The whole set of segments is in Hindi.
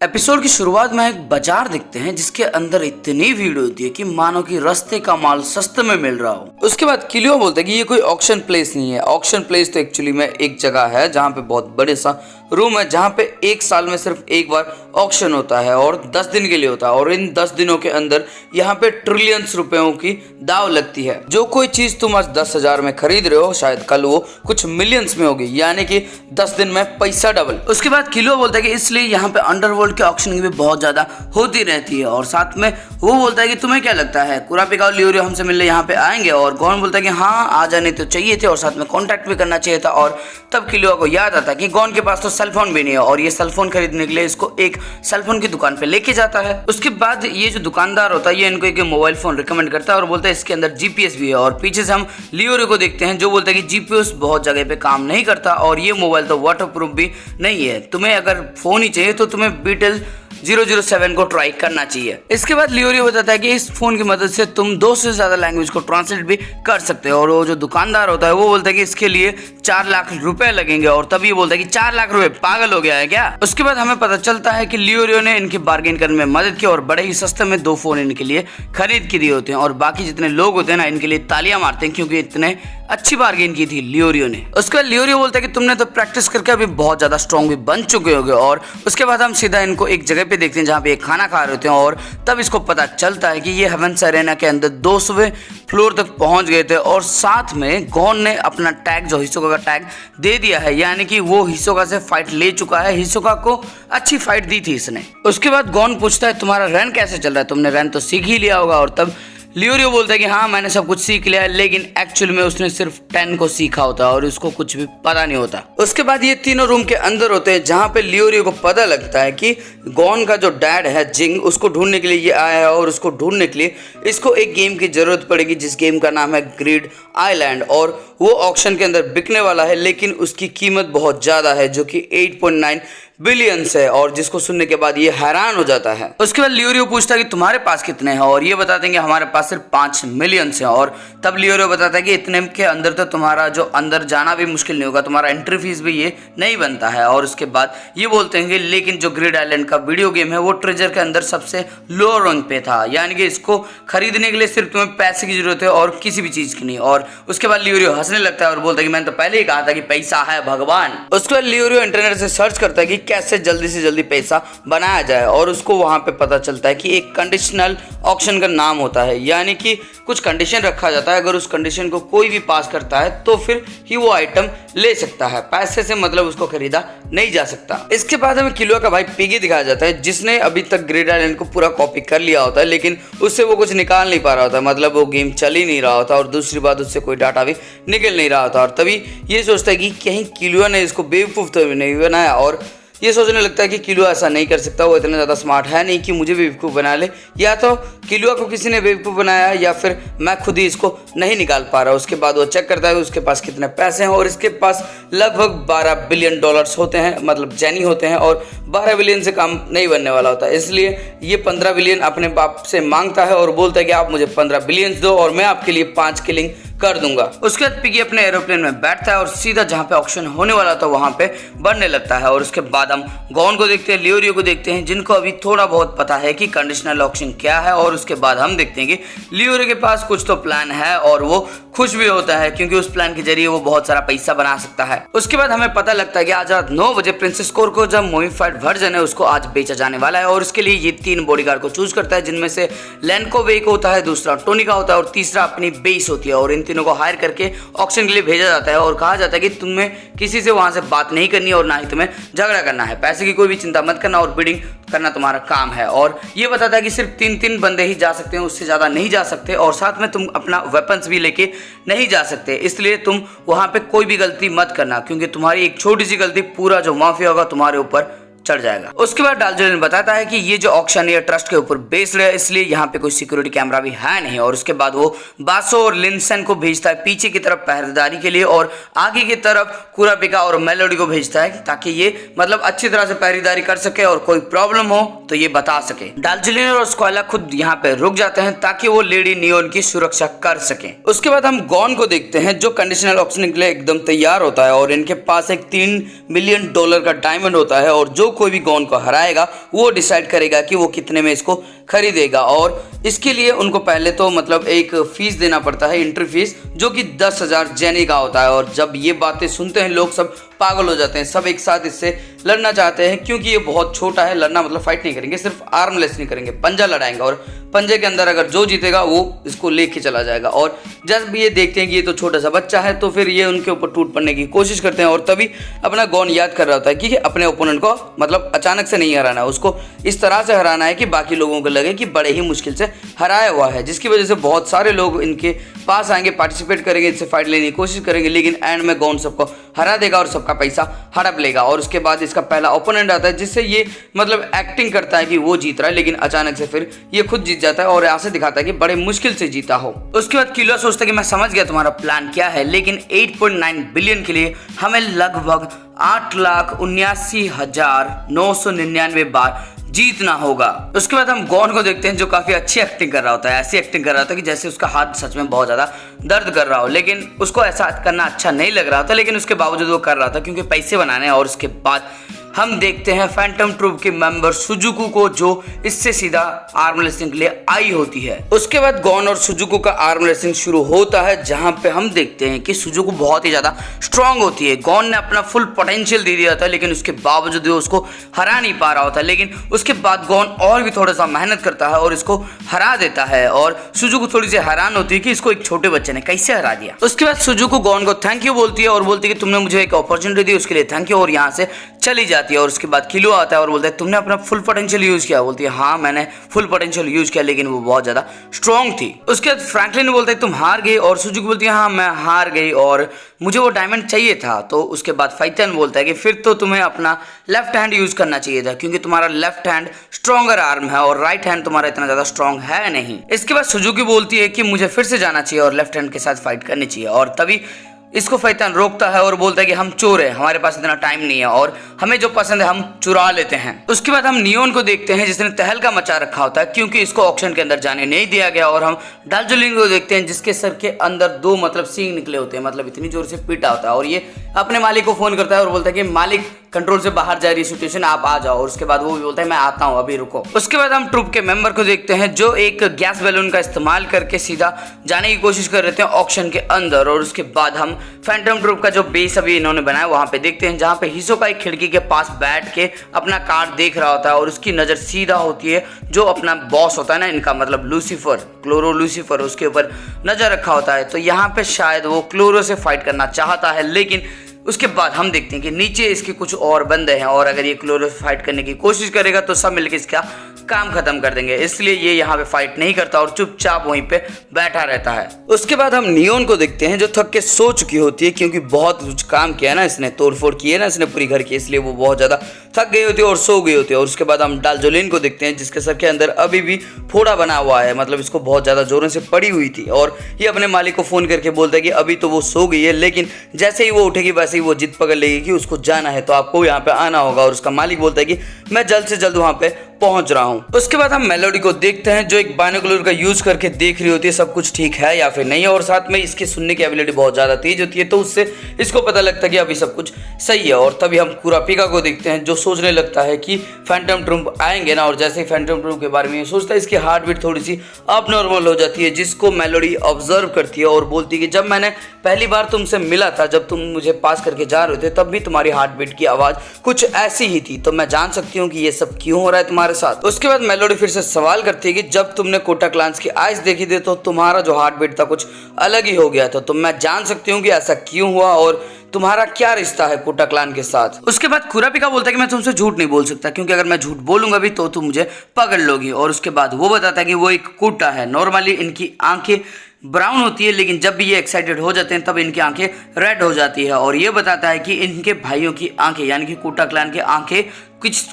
एपिसोड की शुरुआत में एक बाजार दिखते हैं जिसके अंदर इतनी भीड़ होती है कि मानो कि रास्ते का माल सस्ते में मिल रहा हो। उसके बाद किलियो बोलते हैं कि ये कोई ऑक्शन प्लेस नहीं है। ऑक्शन प्लेस तो एक्चुअली में एक जगह है जहाँ पे बहुत बड़े सा रूम है, जहाँ पे एक साल में सिर्फ एक बार ऑक्शन होता है और 10 दिन के लिए होता है। और इन 10 दिनों के अंदर यहाँ पे ट्रिलियंस रुपयों की दाव लगती है। जो कोई चीज तुम आज 10,000 में खरीद रहे हो, शायद कल वो कुछ मिलियंस में होगी, यानी कि 10 दिन में पैसा डबल। उसके बाद किलो बोलता है कि इसलिए यहाँ पे अंडरवर्ल्ड के ऑक्शनिंग भी बहुत ज्यादा होती रहती है। और साथ में वो बोलता है कि तुम्हें क्या लगता है कुरापिका और लियोरियो हमसे मिलने यहाँ पे आएंगे? और गॉन बोलता है कि हाँ, आ जाने तो चाहिए थे और साथ में कॉन्टैक्ट भी करना चाहिए था। और तब किलो को याद आता है कि गॉन के पास तो सेलफोन भी नहीं है और ये सेलफोन खरीदने के लिए इसको एक सेलफोन की दुकान पे लेके जाता है। उसके बाद ये जो दुकानदार होता है ये इनको एक मोबाइल फोन रिकमेंड करता है और बोलता है इसके अंदर जीपीएस भी है। और पीछे से हम लियोरियो को देखते हैं जो बोलता है कि जीपीएस बहुत जगह पे काम नहीं करता और ये मोबाइल तो वाटरप्रूफ भी नहीं है। तुम्हें अगर फोन ही चाहिए तो तुम्हें बीटल 007 को ट्राई करना चाहिए। इसके बाद लियोरियो बताता है कि इस फोन की मदद से तुम 2 से ज्यादा लैंग्वेज को ट्रांसलेट भी कर सकते हो। और वो जो दुकानदार होता है वो बोलता है कि इसके लिए 4 लाख रुपए लगेंगे। और तभी बोलता है कि 4 लाख रुपए, पागल हो गया है क्या? उसके बाद हमें पता चलता है कि लियोरियो ने इनकी बार्गेन करने में मदद की और बड़े ही सस्ते में 2 फोन इनके लिए खरीद के दिए होते हैं। और बाकी जितने लोग होते हैं ना, इनके लिए तालियां मारते हैं क्योंकि इतने अच्छी बार्गेन की थी लियोरियो ने। उसके बाद लियोरियो बोलता है कि तुमने तो प्रैक्टिस करके अभी बहुत ज्यादा स्ट्रॉन्ग भी बन चुके होगे। और उसके बाद हम सीधा इनको एक जगह पे देखते हैं जहाँ पे खाना खा रहे होते हैं। और तब इसको पता चलता है कि ये हेवेंस अरेना के अंदर 200वें फ्लोर तक पहुंच गए थे। और साथ में गॉन ने अपना टैग, जो हिसोका का टैग दे दिया है, यानी कि वो हिसोका से फाइट ले चुका है। हिसोका को अच्छी फाइट दी थी इसने। उसके बाद गॉन पूछता है तुम्हारा रन कैसे चल रहा है, तुमने रन तो सीख ही लिया होगा। और तब लियोरियो बोलता है कि हाँ, मैंने सब कुछ सीख लिया है, लेकिन एक्चुअल में उसने सिर्फ 10 को सीखा होता है और उसको कुछ भी पता नहीं होता। उसके बाद ये तीनों रूम के अंदर होते हैं जहाँ पे लियोरियो को पता लगता है कि गॉन का जो डैड है जिंग, उसको ढूंढने के लिए ये आया है। और उसको ढूंढने के लिए इसको एक गेम की जरूरत पड़ेगी जिस गेम का नाम है ग्रीड आइलैंड। और वो ऑक्शन के अंदर बिकने वाला है, लेकिन उसकी कीमत बहुत ज्यादा है जो कि 8.9 बिलियंस है। और जिसको सुनने के बाद ये हैरान हो जाता है। उसके बाद लियोरियो पूछता है कि तुम्हारे पास कितने हैं? और ये बताते हैं कि हमारे पास सिर्फ 5 मिलियंस है। और तब लियोरियो बताता है कि इतने के अंदर तो तुम्हारा जो अंदर जाना भी मुश्किल नहीं होगा, तुम्हारा एंट्री फीस भी ये नहीं बनता है। और उसके बाद ये बोलते हैं कि लेकिन जो ग्रिड आइलैंड का वीडियो गेम है वो ट्रेजर के अंदर सबसे लो रैंक पे था, यानी कि इसको खरीदने के लिए सिर्फ तुम्हें पैसे की जरूरत है और किसी भी चीज की नहीं। और उसके बाद लियोरियो हंसने लगता है और बोलता है कि मैंने तो पहले ही कहा था कि पैसा है भगवान। उसके बाद लियोरियो इंटरनेट से सर्च करता है कि कैसे जल्दी से जल्दी पैसा बनाया जाए। और उसको वहां पे पता चलता है कि एक कंडीशनल ऑक्शन का नाम होता है, यानी कि कुछ कंडीशन रखा जाता है। अगर उस कंडीशन को कोई भी पास करता है तो फिर ही वो आइटम ले सकता है, पैसे से मतलब उसको खरीदा नहीं जा सकता। इसके बाद हमें किलो का भाई पिगी दिखाया जाता है जिसने अभी तक ग्रिड आइलैंड को पूरा कॉपी कर लिया होता है, लेकिन उससे वो कुछ निकाल नहीं पा रहा होता, मतलब वो गेम चल ही नहीं रहा होता। और दूसरी बात, उससे कोई डाटा भी निकल नहीं रहा होता। और तभी ये सोचता है कि कहीं किलो ने इसको बेवकूफ तो नहीं बनाया। और ये सोचने लगता है कि किलुआ ऐसा नहीं कर सकता, वो इतना ज़्यादा स्मार्ट है नहीं कि मुझे बेवकूफ़ बना ले। या तो किलुआ को किसी ने बेवकूफ़ बनाया या फिर मैं खुद ही इसको नहीं निकाल पा रहा। उसके बाद वो चेक करता है उसके पास कितने पैसे हैं और इसके पास लगभग 12 बिलियन डॉलर्स होते हैं, मतलब जेनी होते हैं। और 12 बिलियन से काम नहीं बनने वाला होता है, इसलिए ये 15 बिलियन अपने बाप से मांगता है और बोलता है कि आप मुझे 15 बिलियन दो और मैं आपके लिए 5 किलिंग कर दूंगा। उसके बाद पिगी अपने एरोप्लेन में बैठता है और सीधा जहां पे ऑक्शन होने वाला था वहां पे बढ़ने लगता है। और उसके बाद हम गॉन को देखते हैं, लियोरियो को देखते हैं, जिनको अभी थोड़ा बहुत पता है कि कंडीशनल ऑक्शन क्या है। और उसके बाद हम देखते हैं कि लियोरियो के पास कुछ तो प्लान है और वो खुश भी होता है क्योंकि उस प्लान के जरिए वो बहुत सारा पैसा बना सकता है। उसके बाद हमें पता लगता है कि आज रात 9 बजे प्रिंसेस कोर को जो मोडिफाइड वर्जन है उसको आज बेचा जाने वाला है। और उसके लिए ये 3 बॉडीगार्ड को चूज करता है, जिनमें से लेनको वेक होता है, दूसरा टोनी का होता है और तीसरा अपनी बेस होती है। और इन तीनों को हायर करके ऑक्शन के लिए भेजा जाता है और कहा जाता है कि तुम्हें किसी से वहां से बात नहीं करनी और ना ही तुम्हें झगड़ा करना है, पैसे की कोई भी चिंता मत करना और बिडिंग करना तुम्हारा काम है। और ये बताता है कि सिर्फ 3 बंदे ही जा सकते हैं, उससे ज्यादा नहीं जा सकते। और साथ में तुम अपना वेपन्स भी लेके नहीं जा सकते, इसलिए तुम वहां पे कोई भी गलती मत करना क्योंकि तुम्हारी एक छोटी सी गलती पूरा जो माफिया होगा तुम्हारे ऊपर चढ़ जाएगा। उसके बाद डार्जिलिंग बताता है कि ये जो ऑक्शन है ट्रस्ट के ऊपर बेस्ड है, इसलिए यहाँ पे कोई सिक्योरिटी कैमरा भी है नहीं। और उसके बाद वो बासो और लिनसन को भेजता है पीछे की तरफ पहरेदारी के लिए और आगे की तरफ कुरापिका और मेलोडी को भेजता है ताकि ये मतलब अच्छी तरह से पहरेदारी कर सके और कोई प्रॉब्लम हो तो ये बता सके। डार्जिलिंग और स्क्वाला खुद यहाँ पे रुक जाते हैं ताकि वो लेडी नियोन की सुरक्षा कर सके। उसके बाद हम गॉन को देखते हैं जो कंडीशनल ऑक्शन के लिए एकदम तैयार होता है और इनके पास एक $3 मिलियन का डायमंड होता है और जो जो कोई भी गॉन को हराएगा वो डिसाइड करेगा कि वो कितने में इसको खरीदेगा। और इसके लिए उनको पहले तो मतलब एक फीस देना पड़ता है, एंट्री फीस, जो कि 10,000 जेनी का होता है। और जब ये बातें सुनते हैं लोग सब पागल हो जाते हैं, सब एक साथ इससे लड़ना चाहते हैं, क्योंकि ये बहुत छोटा है। लड़ना मतलब फाइट नहीं करेंगे, सिर्फ आर्म रेसलिंग करेंगे, पंजा लड़ाएंगे, और पंजे के अंदर अगर जो जीतेगा वो इसको लेके चला जाएगा। और जब ये देखते हैं कि ये तो छोटा सा बच्चा है, तो फिर ये उनके ऊपर टूट पड़ने की कोशिश करते हैं। और तभी अपना गॉन याद कर रहा होता है कि अपने ओपोनेंट को मतलब अचानक से नहीं हराना है, उसको इस तरह से हराना है कि बाकी लोगों को लगे कि बड़े ही मुश्किल से हराया हुआ है, जिसकी वजह से बहुत सारे लोग इनके पास आएंगे, पार्टिसिपेट करेंगे, इससे फाइट लेने की कोशिश करेंगे, लेकिन एंड में गॉन सबको हरा देगा और सबका पैसा हड़प लेगा। और उसके बाद इसका पहला ओपोनेंट आता है, जिससे ये मतलब एक्टिंग करता है कि वो जीत रहा है, लेकिन अचानक से फिर ये खुद जीत जाता है और ऐसे दिखाता है कि बड़े मुश्किल से जीता हो। उसके बाद किलो सोचता है कि मैं समझ गया तुम्हारा प्लान क्या है, लेकिन 8.9 बिलियन के लिए हमें लगभग 8,79,999 बार जीतना होगा। उसके बाद हम गॉन को देखते हैं, जो काफी अच्छी एक्टिंग कर रहा होता है। ऐसी एक्टिंग कर रहा होता है कि जैसे उसका हाथ सच में बहुत ज्यादा दर्द कर रहा हो, लेकिन उसको ऐसा करना अच्छा नहीं लग रहा था, लेकिन उसके बावजूद वो कर रहा था क्योंकि पैसे बनाने हैं। और उसके बाद हम देखते हैं फैंटम ट्रूप के मेंबर सुजुकी को, जो इससे सीधा आर्म रेसलिंग के लिए आई होती है। उसके बाद गॉन और सुजुकी का आर्म रेसलिंग शुरू होता है, जहां पे हम देखते हैं कि सुजुकी बहुत ही ज्यादा स्ट्रांग होती है। गॉन ने अपना फुल पोटेंशियल दे दिया था, लेकिन उसके बावजूद वो उसको हरा नहीं पा रहा होता। लेकिन उसके बाद गॉन और भी थोड़ा सा मेहनत करता है और इसको हरा देता है। और सुजुकी थोड़ी सी हैरान होती है कि इसको एक छोटे बच्चे ने कैसे हरा दिया। उसके बाद सुजुकी गॉन को थैंक यू बोलती है और बोलती है कि तुमने मुझे एक अपॉर्चुनिटी दी, उसके लिए थैंक यू, और यहाँ से चली जाती है। और उसके बाद किलो आता है और बोलता है तुमने अपना फुल पोटेंशियल यूज किया। बोलती है हाँ मैंने फुल पोटेंशियल यूज किया, लेकिन वो बहुत ज्यादा स्ट्रांग थी। उसके बाद फ्रैंकलिन बोलता है तुम हार गई, और सुजुकी बोलती है हाँ मैं हार गई और मुझे वो डायमंड चाहिए था। तो उसके बाद फाइटन बोलता है कि फिर तो तुम्हें अपना लेफ्ट हैंड यूज करना चाहिए था, क्योंकि तुम्हारा लेफ्ट हैंड स्ट्रॉन्गर आर्म है और राइट हैंड तुम्हारा इतना ज्यादा स्ट्रांग है नहीं। इसके बाद सुजुकी बोलती है कि मुझे फिर से जाना चाहिए और लेफ्ट हैंड के साथ फाइट करनी चाहिए। और तभी इसको फैतान रोकता है और बोलता है कि हम चोर हैं, हमारे पास इतना टाइम नहीं है और हमें जो पसंद है हम चुरा लेते हैं। उसके बाद हम नियोन को देखते हैं, जिसने तहलका मचा रखा होता है क्योंकि इसको ऑक्शन के अंदर जाने नहीं दिया गया। और हम डार्जिलिंग को देखते हैं, जिसके सर के अंदर 2 मतलब सींग निकले होते हैं, मतलब इतनी जोर से पीटा होता है। और ये अपने मालिक को फोन करता है और बोलता है कि मालिक कंट्रोल से बाहर जा रही सिचुएशन, आप आ जाओ। और उसके बाद वो भी बोलता है मैं आता हूँ, अभी रुको। उसके बाद हम ट्रूप के मेंबर को देखते हैं, जो एक गैस बैलून का इस्तेमाल करके सीधा जाने की कोशिश कर रहे थे ऑक्शन के अंदर। और उसके बाद हम फैंटम ट्रूप का जो बेस अभी इन्होंने बनाया वहां पे देखते हैं, जहां पे हिसोका एक खिड़की के पास बैठ के अपना कार्ड देख रहा होता है और उसकी नजर सीधा होती है जो अपना बॉस होता है ना इनका, मतलब लूसीफर, क्लोरो लूसीफर, उसके ऊपर नजर रखा होता है। तो यहाँ पे शायद वो क्लोरो से फाइट करना चाहता है, लेकिन उसके बाद हम देखते हैं कि नीचे इसके कुछ और बंदे हैं और अगर ये क्लोरो से फाइट करने की कोशिश करेगा तो सब मिलकर इसका काम खत्म कर देंगे। इसलिए ये यहाँ पे फाइट नहीं करता और चुपचाप वहीं पे बैठा रहता है। उसके बाद हम नियोन को देखते हैं, जो थक के सो चुकी होती है क्योंकि बहुत कुछ काम किया ना इसने, तोड़फोड़ की है ना इसने पूरी घर की, इसलिए वो बहुत ज्यादा थक गई होती है और सो गई होती है। और उसके बाद हम डालजोलिन को देखते हैं, जिसके सर के अंदर अभी भी फोड़ा बना हुआ है, मतलब इसको बहुत ज्यादा जोरों से पड़ी हुई थी। और ये अपने मालिक को फोन करके बोलता है कि अभी तो वो सो गई है, लेकिन जैसे ही वो उठेगी वैसे ही वो जिद पकड़ लेगी कि उसको जाना है, तो आपको यहाँ पे आना होगा। और उसका मालिक बोलता है कि मैं जल्द से जल्द वहाँ पे पहुंच रहा हूं। उसके बाद हम मेलोडी को देखते हैं, जो एक बाइनोकुलर का यूज करके देख रही होती है सब कुछ ठीक है या फिर नहीं है, और साथ में इसकी सुनने की एबिलिटी बहुत ज्यादा तेज होती है, तो उससे इसको पता लगता है कि अभी सब कुछ सही है। और तभी हम कुरापिका को देखते हैं, जो सोचने लगता है कि फैंटम ट्रूप आएंगे ना, और जैसे ही फैंटम ट्रूप के बारे में सोचता है इसकी हार्ट बीट थोड़ी सी अब नॉर्मल हो जाती है, जिसको मेलोडी ऑब्जर्व करती है और बोलती है कि जब मैंने पहली बार तुमसे मिला था, जब तुम मुझे पास करके जा रहे थे, तब भी तुम्हारी हार्ट बीट की आवाज कुछ ऐसी ही थी, तो मैं जान सकती हूँ कि ये सब क्यों हो रहा है तुम्हारे साथ। उसके बाद मेलोडी फिर से सवाल करती है कि जब तुमने कोटा क्लान्स की आइज देखी थी तो तुम्हारा जो हार्ट बीट था कुछ अलग ही हो गया था, तो मैं जान सकती हूँ कि ऐसा क्यों हुआ और तुम्हारा क्या रिश्ता है कोटा क्लान के साथ। उसके बाद कुरापिका बोलता है कि मैं तुमसे झूठ नहीं बोल सकता, क्योंकि अगर मैं झूठ बोलूंगा भी तो तुम मुझे पकड़ लोगी। और उसके बाद वो बताता है कि वो एक कोटा है, नॉर्मली इनकी आंखें ब्राउन होती है, लेकिन जब भी ये एक्साइटेड हो जाते हैं तब इनकी आंखें रेड हो जाती है। और ये बताता है कि इनके भाइयों की आंखें, यानी कि कोटा क्लान की आंखें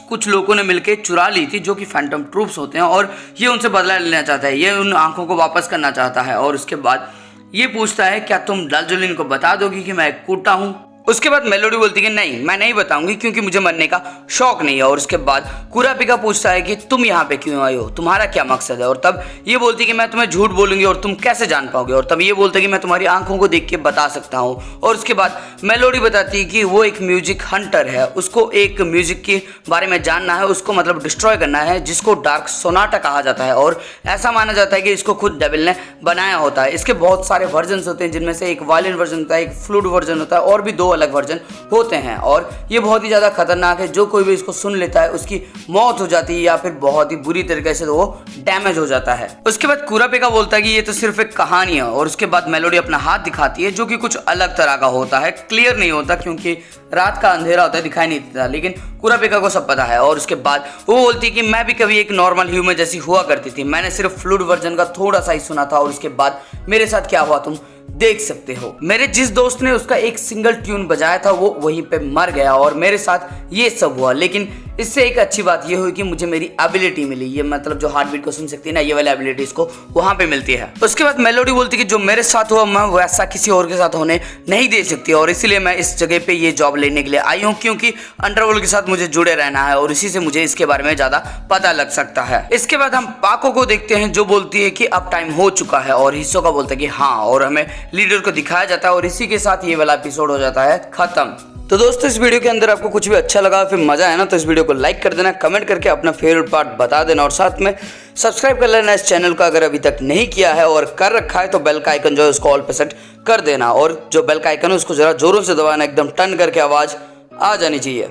कुछ लोगों ने मिलकर चुरा ली थी, जो कि फैंटम ट्रूप्स होते हैं, और ये उनसे बदला लेना चाहता है, ये उन आंखों को वापस करना चाहता है। और उसके बाद ये पूछता है क्या तुम डार्जिलिंग को बता दोगी कि मैं एक कोटा हूँ। उसके बाद मेलोडी बोलती है कि नहीं, मैं नहीं बताऊंगी क्योंकि मुझे मरने का शौक नहीं है। और उसके बाद कुरापिका पूछता है कि तुम यहाँ पे क्यों आई हो, तुम्हारा क्या मकसद है। और तब ये बोलती है कि मैं तुम्हें झूठ बोलूंगी और तुम कैसे जान पाओगे। और तब ये बोलते हैं कि मैं तुम्हारी आंखों को देख के बता सकता हूँ। और उसके बाद मेलोडी बताती है कि वो एक म्यूजिक हंटर है, उसको एक म्यूजिक के बारे में जानना है, उसको मतलब डिस्ट्रॉय करना है, जिसको डार्क सोनाटा कहा जाता है। और ऐसा माना जाता है कि इसको खुद डेविल ने बनाया होता है। इसके बहुत सारे वर्जन होते हैं, जिनमें से एक वायलिन वर्जन होता है, एक फ्लूट वर्जन होता है और भी 2 अलग वर्जन होते हैं। और ये बहुत ही ज़्यादा खतरनाक है, जो कोई भी इसको सुन लेता है उसकी मौत हो जाती है या फिर बहुत ही बुरी तरीके से वो डैमेज हो जाता है। उसके बाद कुरापिका बोलता है कि ये तो सिर्फ एक कहानी है। और उसके बाद मेलोडी अपना हाथ दिखाती है, जो कि कुछ अलग तरह का होता है, क्लियर नहीं होता क्योंकि रात का अंधेरा होता है, दिखाई नहीं देता, लेकिन कुरापिका को सब पता है। और उसके बाद वो बोलती है कि मैं भी कभी एक नॉर्मल ह्यूमन जैसी हुआ करती थी, मैंने सिर्फ फ्लूट वर्जन का थोड़ा सा ही सुना था और उसके बाद मेरे साथ क्या हुआ तुम देख सकते हो। मेरे जिस दोस्त ने उसका एक सिंगल ट्यून बजाया था वो वहीं पे मर गया और मेरे साथ ये सब हुआ। लेकिन इससे एक अच्छी बात ये हुई कि मुझे मेरी एबिलिटी मिली, ये मतलब जो हार्ट बीट को सुन सकती है ना, ये वाली एबिलिटी इसको वहां पे मिलती है। उसके बाद मेलोडी बोलती है कि जो मेरे साथ हुआ मैं वैसा किसी और के साथ होने नहीं दे सकती और इसीलिए मैं इस जगह पे ये जॉब लेने के लिए आई हूँ, क्योंकि अंडरवर्ल्ड के साथ मुझे जुड़े रहना है और इसी से मुझे इसके बारे में ज्यादा पता लग सकता है। इसके बाद हम पाको को देखते हैं, जो बोलती है कि अब टाइम हो चुका है और हिस्सों का बोलता है कि हाँ, और हमें लीडर को दिखाया जाता है और इसी के साथ ये वाला एपिसोड हो जाता है खत्म। तो दोस्तों इस वीडियो के अंदर आपको कुछ भी अच्छा लगा फिर मजा आया ना, तो इस वीडियो को लाइक कर देना, कमेंट करके अपना फेवरेट पार्ट बता देना और साथ में सब्सक्राइब कर लेना इस चैनल को अगर अभी तक नहीं किया है, और कर रखा है तो बेल का आइकन जो है उसको ऑल पे सेट कर देना और जो बेल का आइकन है उसको जरा जोरों से दबाना, एकदम टन करके आवाज आ जानी चाहिए।